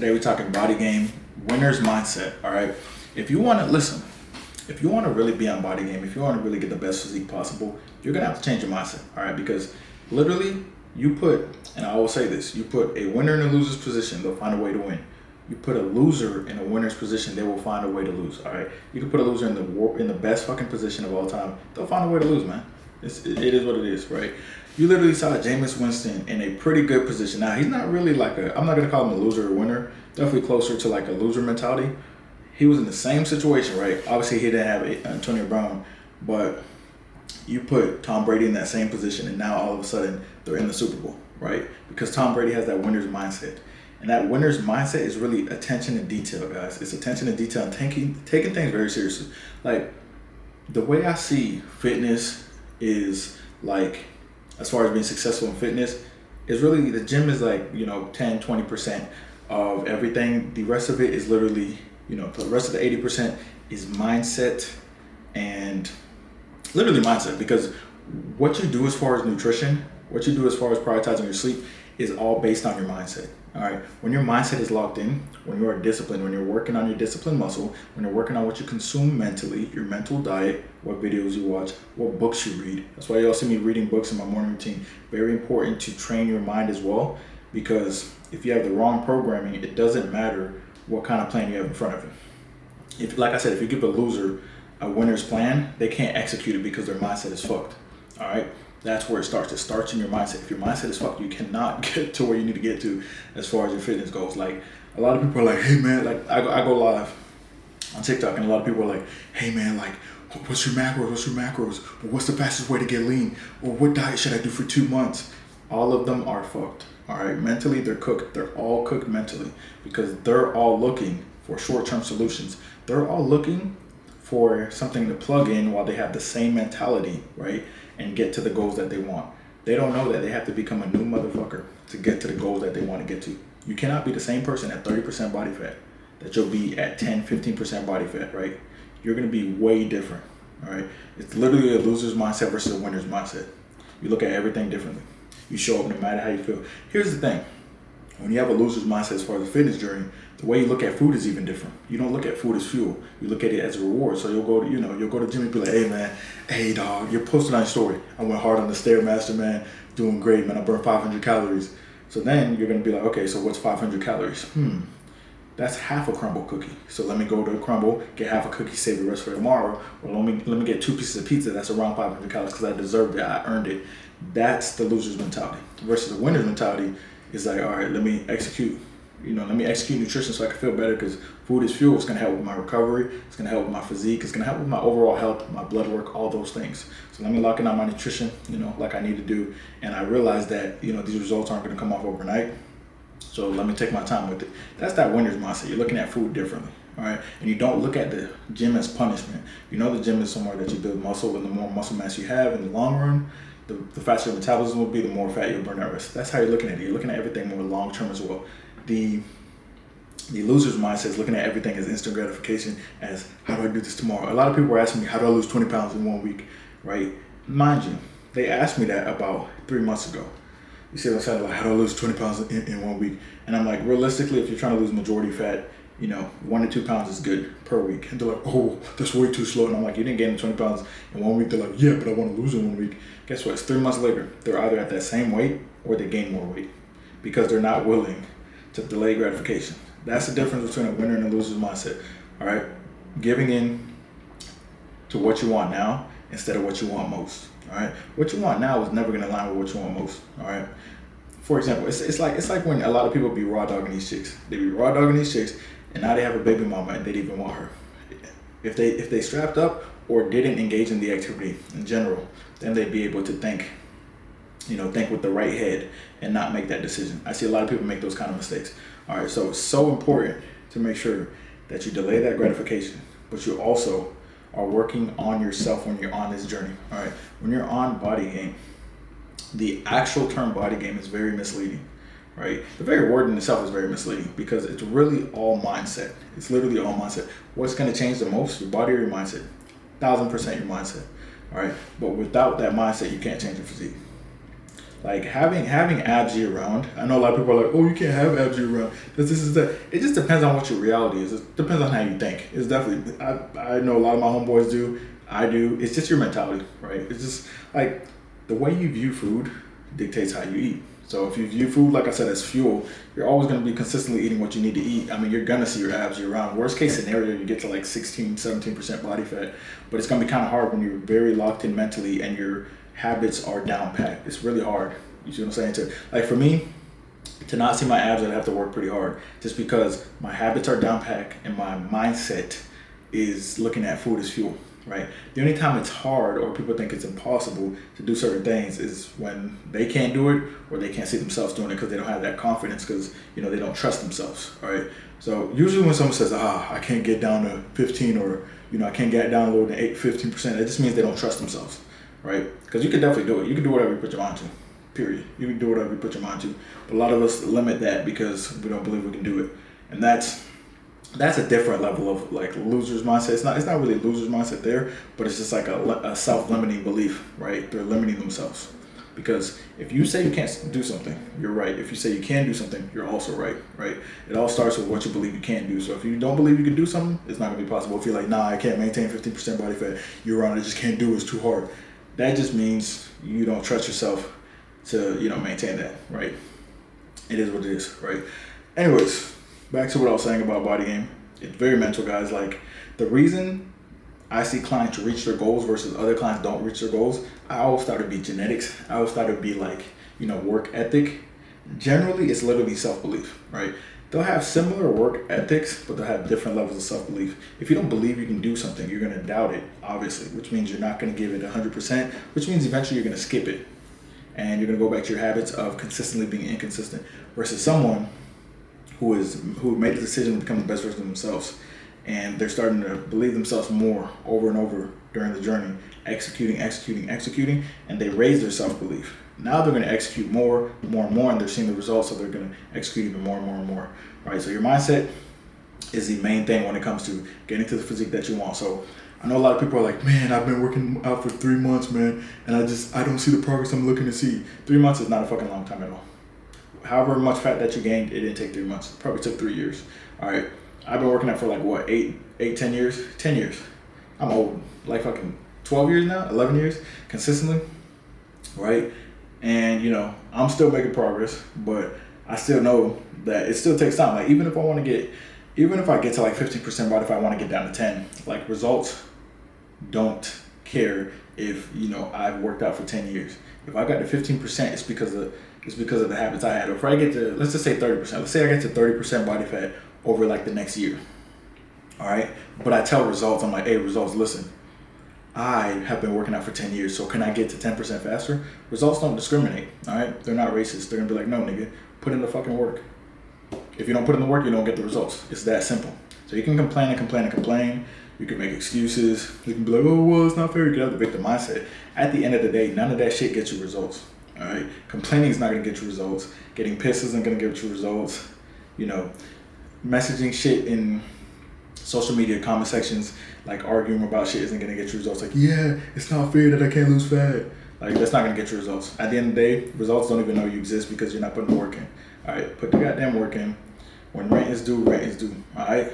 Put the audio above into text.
Today we're talking body game, winner's mindset. All right. If you want to listen, if you want to really be on body game, if you want to really get the best physique possible, you're gonna have to change your mindset. All right, because literally you put, and I always say this, you put a winner in a loser's position, they'll find a way to win. You put a loser in a winner's position, they will find a way to lose. All right, you can put a loser in the best fucking position of all time, they'll find a way to lose, man. It is what it is, right? You literally saw Jameis Winston in a pretty good position. Now, he's not really like I'm not going to call him a loser or winner. Definitely closer to like a loser mentality. He was in the same situation, right? Obviously, he didn't have Antonio Brown, but you put Tom Brady in that same position, and now all of a sudden, they're in the Super Bowl, right? Because Tom Brady has that winner's mindset. And that winner's mindset is really attention to detail, guys. It's attention to detail and taking things very seriously. Like, the way I see fitness is like, as far as being successful in fitness, is really the gym is like, 10, 20% of everything. The rest of it is literally, the rest of the 80% is mindset and literally mindset. Because what you do as far as nutrition, what you do as far as prioritizing your sleep is all based on your mindset. All right. When your mindset is locked in, when you are disciplined, when you're working on your discipline muscle, when you're working on what you consume mentally, your mental diet, what videos you watch, what books you read. That's why y'all see me reading books in my morning routine. Very important to train your mind as well, because if you have the wrong programming, it doesn't matter what kind of plan you have in front of you. If, like I said, if you give a loser a winner's plan, they can't execute it because their mindset is fucked. All right. That's where it starts. It starts in your mindset. If your mindset is fucked, you cannot get to where you need to get to as far as your fitness goes. Like, a lot of people are like, hey man, like I go live on TikTok and a lot of people are like, hey man, like what's your macros? Or what's the fastest way to get lean? Or what diet should I do for 2 months? All of them are fucked. All right, mentally they're cooked. They're all cooked mentally because they're all looking for short-term solutions. They're all looking for something to plug in while they have the same mentality, right? And get to the goals that they want. They don't know that they have to become a new motherfucker to get to the goals that they want to get to. You cannot be the same person at 30% body fat that you'll be at 10, 15% body fat, right? You're going to be way different, all right? It's literally a loser's mindset versus a winner's mindset. You look at everything differently. You show up no matter how you feel. Here's the thing. When you have a loser's mindset as far as the fitness journey, the way you look at food is even different. You don't look at food as fuel. You look at it as a reward. So you'll go to the gym and be like, hey man, hey dog, you're posting on your story. I went hard on the Stairmaster, man. Doing great, man. I burned 500 calories. So then you're gonna be like, okay, so what's 500 calories? That's half a crumble cookie. So let me go to a crumble, get half a cookie, save the rest for tomorrow. Or let me get 2 pieces of pizza. That's around 500 calories because I deserved it. I earned it. That's the loser's mentality. Versus the winner's mentality is like, all right, let me execute nutrition so I can feel better because food is fuel. It's going to help with my recovery. It's going to help with my physique. It's going to help with my overall health, my blood work, all those things. So let me lock in on my nutrition, like I need to do. And I realize that, these results aren't going to come off overnight. So let me take my time with it. That's that winner's mindset. You're looking at food differently, all right? And you don't look at the gym as punishment. The gym is somewhere that you build muscle, and the more muscle mass you have in the long run, the faster your metabolism will be, the more fat you'll burn at rest. That's how you're looking at it. You're looking at everything more long term as well. The loser's mindset is looking at everything as instant gratification, as how do I do this tomorrow? A lot of people are asking me, how do I lose 20 pounds in 1 week, right? Mind you, they asked me that about 3 months ago. You see what I'm saying? Like, how do I lose 20 pounds in 1 week? And I'm like, realistically, if you're trying to lose majority fat, 1 to 2 pounds is good per week. And they're like, oh, that's way too slow. And I'm like, you didn't gain 20 pounds in 1 week. They're like, yeah, but I want to lose in 1 week. Guess what? It's 3 months later. They're either at that same weight or they gain more weight because they're not willing to delay gratification. That's the difference between a winner and a loser's mindset. All right, giving in to what you want now instead of what you want most. All right, what you want now is never going to align with what you want most. All right. For example, it's like when a lot of people be raw dogging these chicks. They be raw dogging these chicks, and now they have a baby mama and they didn't even want her. If they strapped up or didn't engage in the activity in general, then they'd be able to think with the right head and not make that decision. I see a lot of people make those kind of mistakes. All right, so it's so important to make sure that you delay that gratification, but you also are working on yourself when you're on this journey. All right, when you're on body game, the actual term body game is very misleading, right? The very word in itself is very misleading because it's really all mindset. It's literally all mindset. What's going to change the most, your body or your mindset? 1000% your mindset, all right? But without that mindset, you can't change your physique. Like having abs year round. I know a lot of people are like, oh, you can't have abs year round. This is that. It just depends on what your reality is. It depends on how you think. It's definitely. I know a lot of my homeboys do. I do. It's just your mentality, right? It's just like the way you view food dictates how you eat. So if you view food, like I said, as fuel, you're always going to be consistently eating what you need to eat. I mean, you're going to see your abs year round. Worst case scenario, you get to like 16, 17% body fat. But it's going to be kind of hard when you're very locked in mentally and your habits are down packed. It's really hard. You see what I'm saying? Like for me, to not see my abs, I'd have to work pretty hard just because my habits are down packed and my mindset is looking at food as fuel. Right. The only time it's hard or people think it's impossible to do certain things is when they can't do it or they can't see themselves doing it because they don't have that confidence because, you know, they don't trust themselves. All right. So usually when someone says, I can't get down to 15 or, you know, I can't get down lower than 15%, it just means they don't trust themselves. Right. Because you can definitely do it. You can do whatever you put your mind to. Period. You can do whatever you put your mind to. But a lot of us limit that because we don't believe we can do it. And that's a different level of like loser's mindset. It's not really a loser's mindset there, but it's just like a self-limiting belief, right? They're limiting themselves. Because if you say you can't do something, you're right. If you say you can do something, you're also right, right? It all starts with what you believe you can do. So if you don't believe you can do something, it's not gonna be possible. If you're like, I can't maintain 15% body fat, you're wrong, I just can't do it, it's too hard. That just means you don't trust yourself to, you know, maintain that, right? It is what it is, right? Anyways, back to what I was saying about Bodygame. It's very mental, guys. Like the reason I see clients reach their goals versus other clients don't reach their goals, I always thought it'd be genetics. I always thought it'd be like, you know, work ethic. Generally, it's literally self-belief, right? They'll have similar work ethics, but they'll have different levels of self-belief. If you don't believe you can do something, you're gonna doubt it, obviously, which means you're not gonna give it 100%, which means eventually you're gonna skip it. And you're gonna go back to your habits of consistently being inconsistent versus someone who made the decision to become the best version of themselves, and they're starting to believe themselves more over and over during the journey, executing, and they raise their self-belief. Now they're going to execute more, and they're seeing the results, so they're going to execute even more and more, right? So your mindset is the main thing when it comes to getting to the physique that you want. So I know a lot of people are like, man, I've been working out for 3 months, man, and I don't see the progress I'm looking to see. 3 months is not a fucking long time at all. However much fat that you gained, it didn't take 3 months. It probably took 3 years. All right. I've been working out for like what, 10 years? 10 years. I'm old. Like fucking 12 years now, 11 years consistently. Right. And you know, I'm still making progress, but I still know that it still takes time. Like even if I get to like 15% body fat, I want to get down to 10. Like results don't care if, you know, I've worked out for 10 years. If I got to 15%, it's because of the habits I had. Or if I get to, let's just say 30%. Let's say I get to 30% body fat over like the next year. All right. But I tell results, I'm like, hey, results, listen, I have been working out for 10 years. So can I get to 10% faster? Results don't discriminate. All right. They're not racist. They're going to be like, no, nigga, put in the fucking work. If you don't put in the work, you don't get the results. It's that simple. So you can complain. You can make excuses. You can be like, oh, well, it's not fair. You can have the victim mindset. At the end of the day, none of that shit gets you results. All right. Complaining is not going to get you results. Getting pissed isn't going to get you results. You know, messaging shit in social media comment sections, like arguing about shit, isn't going to get you results. Like, yeah, it's not fair that I can't lose fat. Like, that's not going to get you results. At the end of the day, results don't even know you exist because you're not putting the work in. All right. Put the goddamn work in. When rent is due, rent is due. All right.